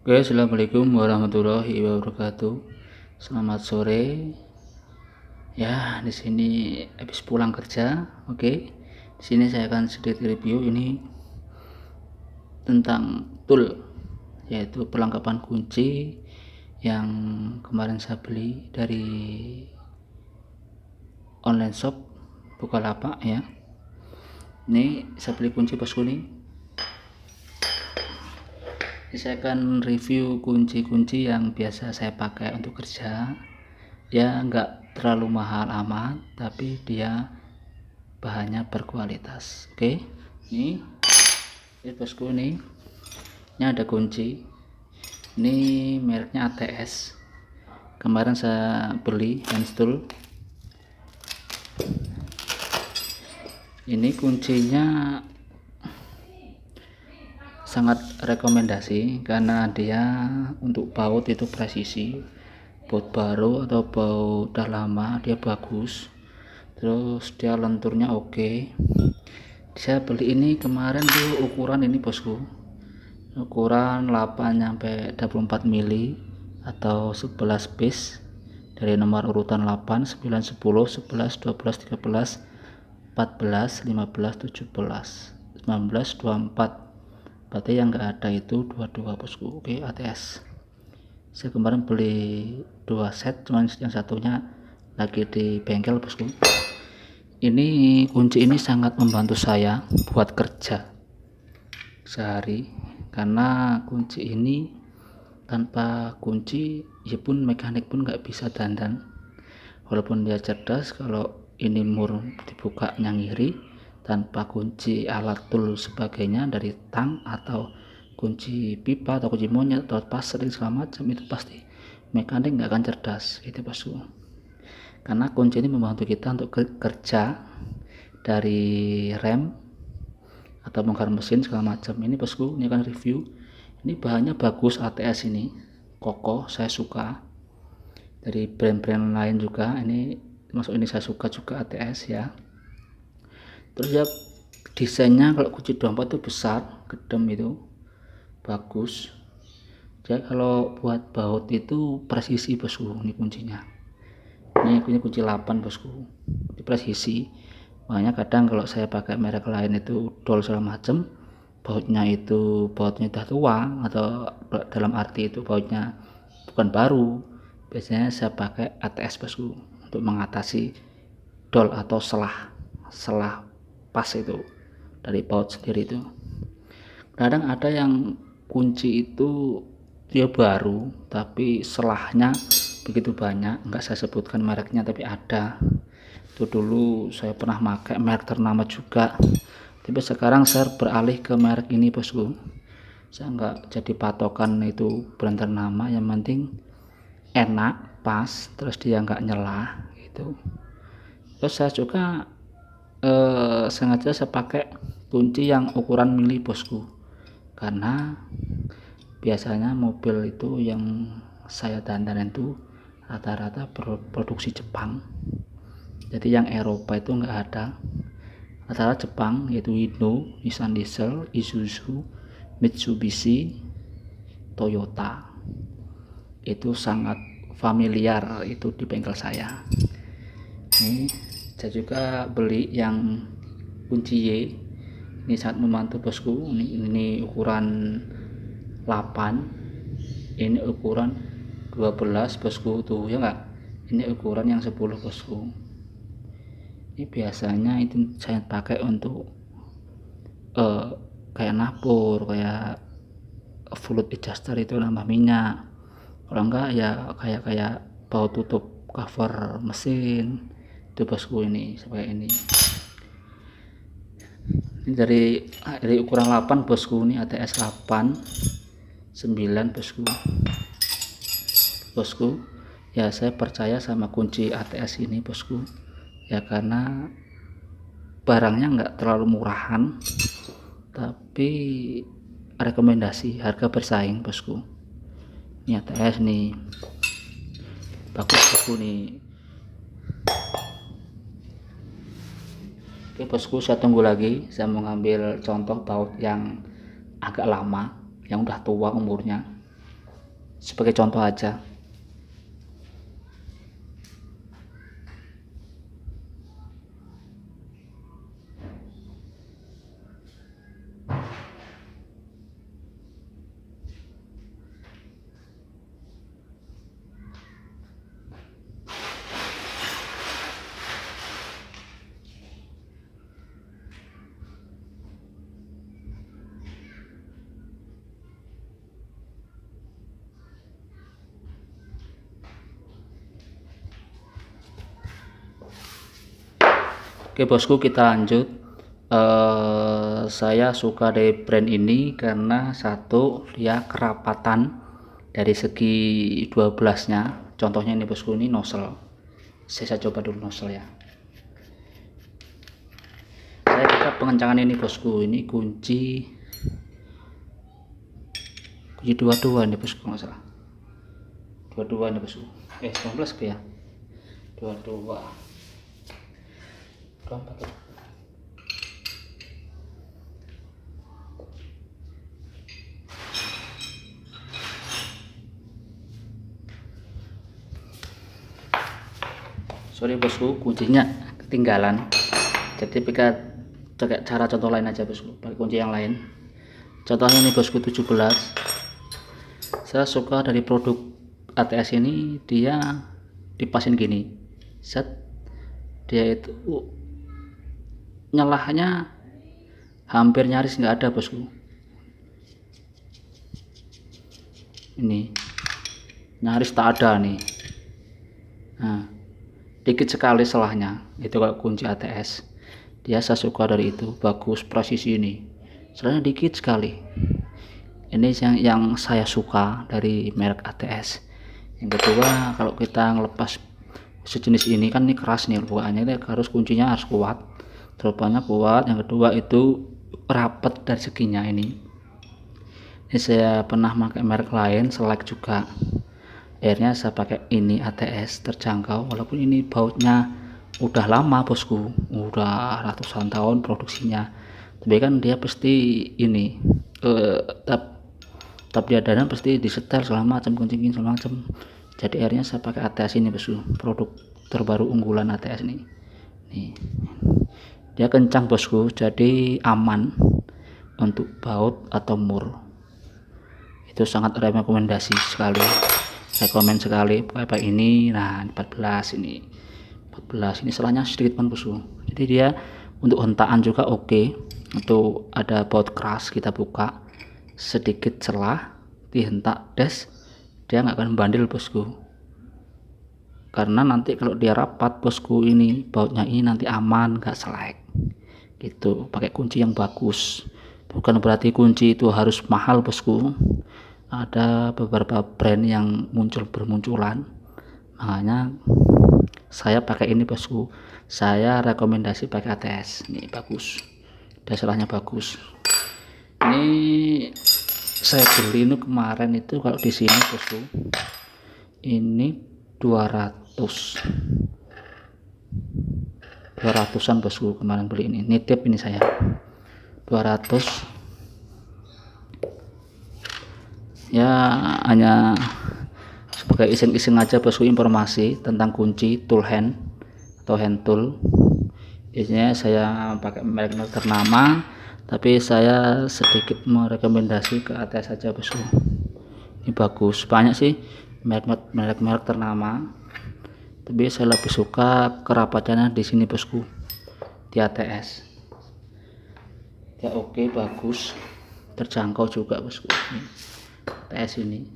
Oke, assalamualaikum warahmatullahi wabarakatuh. Selamat sore. Ya, di sini habis pulang kerja. Oke, di sini saya akan sedikit review ini tentang tool, yaitu perlengkapan kunci yang kemarin saya beli dari online shop Bukalapak ya. Ini saya beli kunci bosku nih. Saya akan review kunci-kunci yang biasa saya pakai untuk kerja. Ya, nggak terlalu mahal amat, tapi dia bahannya berkualitas. Oke, ini bosku nih. Ini ada kunci. Ini mereknya ATS. Kemarin saya beli handstool. Ini kuncinya sangat rekomendasi karena dia untuk baut itu presisi, baut baru atau baut udah lama dia bagus, terus dia lenturnya oke. Saya beli ini kemarin tuh ukuran ini bosku, ukuran 8 sampai 24 mili atau 11 piece dari nomor urutan 8, 9, 10, 11, 12, 13, 14, 15, 17, 19, 24. Berarti yang enggak ada itu 22 bosku. Oke, ATS. Saya kemarin beli 2 set, cuman yang satunya lagi di bengkel bosku. Ini kunci ini sangat membantu saya buat kerja sehari, karena kunci ini tanpa kunci ya pun mekanik pun nggak bisa dandan. Walaupun dia cerdas, kalau ini mur dibuka nyangiri tanpa kunci alat tool sebagainya dari tang atau kunci pipa atau kunci monyet atau pasir segala macam, itu pasti mekanik nggak akan cerdas itu bosku. Karena kunci ini membantu kita untuk kerja dari rem atau bongkar mesin segala macam. Ini bosku, ini akan review. Ini bahannya bagus, ATS ini kokoh, saya suka. Dari brand-brand lain juga ini masuk, ini saya suka juga ATS ya. Terus ya desainnya kalau kunci dompet itu besar, gedem itu bagus. Jadi kalau buat baut itu presisi bosku. Ini kuncinya, ini kunci 8 bosku, ini presisi. Makanya kadang kalau saya pakai merek lain itu dol segala macem, bautnya udah tua atau dalam arti itu bautnya bukan baru, biasanya saya pakai ATS bosku untuk mengatasi dol atau selah pas itu dari baut sendiri. Itu kadang ada yang kunci itu dia baru tapi selahnya begitu banyak, nggak saya sebutkan mereknya tapi ada. Itu dulu saya pernah pakai merek ternama juga, tapi sekarang saya beralih ke merek ini bosku. Saya nggak jadi patokan itu brand ternama, yang penting enak, pas, terus dia nggak nyela gitu. Terus saya juga sengaja saya pakai kunci yang ukuran mili bosku, karena biasanya mobil itu yang saya dandan itu rata-rata produksi Jepang, jadi yang Eropa itu nggak ada. Rata-rata Jepang, yaitu Hino, Nissan Diesel, Isuzu, Mitsubishi, Toyota. Itu sangat familiar itu di bengkel saya. Ini saya juga beli yang kunci Y, ini sangat membantu bosku. Ini ukuran 8, ini ukuran 12 bosku tuh ya enggak, ini ukuran yang 10 bosku. Ini biasanya itu saya pakai untuk kayak nabur, kayak fluid adjuster itu nambah minyak. Kalau enggak ya kayak baut tutup cover mesin itu bosku. Ini seperti ini dari ukuran 8 bosku. Ini ATS 8 9 bosku ya. Saya percaya sama kunci ATS ini bosku ya, karena barangnya nggak terlalu murahan tapi rekomendasi, harga bersaing bosku. Ini ATS nih bagus bosku nih. Oke bosku, saya tunggu lagi. Saya mau ngambil contoh baut yang agak lama, yang udah tua umurnya. sebagai contoh aja. Oke bosku, kita lanjut. Saya suka dari brand ini karena satu, dia kerapatan dari segi 12 nya. Contohnya ini bosku, ini nozzle. Saya coba dulu nozzle ya. Saya suka pengencangan ini bosku, ini kunci 22 nih bosku, nggak salah 22 nih bosku, 19 ya, 22 24. Sorry bosku, kuncinya ketinggalan, jadi kita cara contoh lain aja bosku, pakai kunci yang lain. Contohnya ini bosku 17. Saya suka dari produk ATS ini, dia dipasin gini, set, dia itu nyalahnya hampir nyaris nggak ada bosku. Ini nyaris tak ada nih. Nah, dikit sekali selahnya. Itu kalau kunci ATS, dia saya suka dari itu, bagus presisi ini, selahnya dikit sekali. Ini yang saya suka dari merek ATS. Yang kedua, kalau kita ngelepas sejenis ini kan, ini keras nih bukaannya, harus kuncinya harus kuat, terobosannya kuat. Yang kedua itu rapet dari seginya. Ini saya pernah pakai merek lain, Select juga, akhirnya saya pakai ini ATS, terjangkau, walaupun ini bautnya udah lama bosku, udah ratusan tahun produksinya, tapi kan dia pasti ini tetap dia dalam pasti disetel segala macam, kuncingin segala macam. Jadi akhirnya saya pakai ATS ini bosku, produk terbaru unggulan ATS ini. Nih, dia kencang bosku, jadi aman untuk baut atau mur. Itu sangat rekomendasi sekali, rekomen sekali pakai ini. Nah 14 ini, 14 ini selahnya sedikit pun bosku, jadi dia untuk hentaan juga oke. Untuk ada baut keras, kita buka sedikit celah, dihentak des, dia nggak akan bandel bosku, karena nanti kalau dia rapat bosku, ini bautnya ini nanti aman, nggak selek gitu. Pakai kunci yang bagus, bukan berarti kunci itu harus mahal bosku. Ada beberapa brand yang bermunculan, makanya saya pakai ini bosku. Saya rekomendasi pakai ATS, ini bagus, dasarnya bagus. Ini saya beli ini kemarin itu, kalau di sini bosku ini 200-an bosku, kemarin beli ini nitip, ini saya 200 ya, hanya sebagai iseng-iseng aja bosku, informasi tentang kunci tool hand atau hand tool. Biasanya saya pakai merek ternama, tapi saya sedikit merekomendasi ke ATS saja bosku. Ini bagus, banyak sih merek ternama, tapi saya lebih suka kerapatannya di sini bosku, di ATS. Ya oke, bagus, terjangkau juga bosku. ATS ini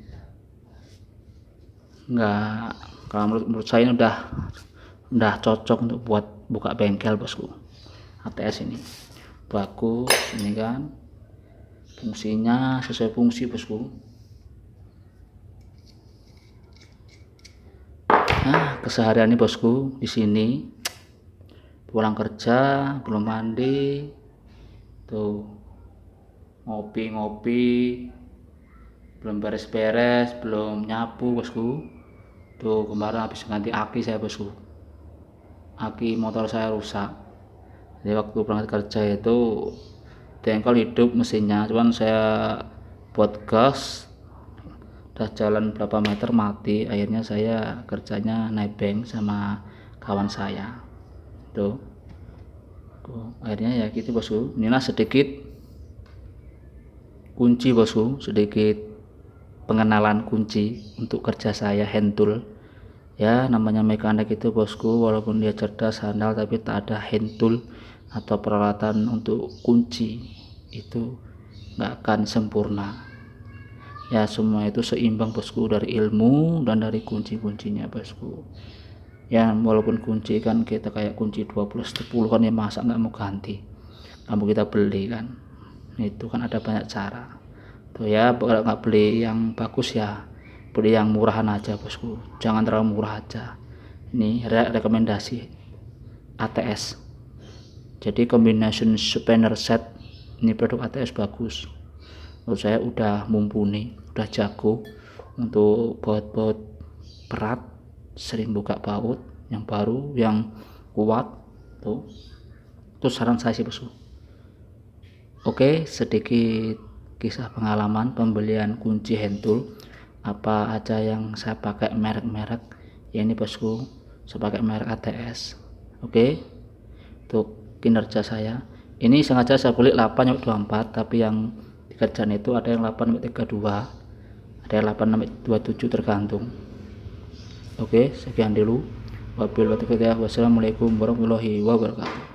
enggak, kalau menurut saya ini udah cocok untuk buat buka bengkel bosku. ATS ini bagus, ini kan fungsinya sesuai fungsi bosku. Nah, keseharian ini bosku, di sini pulang kerja belum mandi tuh, ngopi-ngopi, belum beres-beres, belum nyapu bosku. Tuh kemarin habis ganti aki saya bosku, aki motor saya rusak, jadi waktu berangkat kerja itu bengkel hidup mesinnya, cuman saya buat gas udah jalan berapa meter mati. Akhirnya saya kerjanya nebeng sama kawan saya tuh. Akhirnya ya gitu bosku. Inilah sedikit kunci bosku, sedikit pengenalan kunci untuk kerja saya hand tool. Ya namanya mekanik itu bosku, walaupun dia cerdas handal tapi tak ada hand tool atau peralatan untuk kunci itu nggak akan sempurna. Ya semua itu seimbang bosku, dari ilmu dan dari kunci-kuncinya bosku. Ya walaupun kunci kan kita kayak kunci 12 10 kan, ya masa nggak mau ganti, nggak mau kita beli kan, itu kan ada banyak cara tuh ya. Kalau nggak beli yang bagus ya beli yang murahan aja bosku, jangan terlalu murah aja. Ini rekomendasi ATS, jadi combination spanner set. Ini produk ATS bagus menurut saya, udah mumpuni, udah jago untuk baut-baut berat, sering buka baut yang baru yang kuat tuh. Itu saran saya sih bosku. Oke, sedikit kisah pengalaman pembelian kunci hand tool, apa aja yang saya pakai merek-merek ya. Ini bosku saya pakai merek ATS. Oke, untuk kinerja saya ini sengaja saya beli 8/24, tapi yang di kerjaan itu ada yang 8/32, ada yang 8/27 tergantung. Oke, sekian dulu. Wassalamualaikum warahmatullahi wabarakatuh.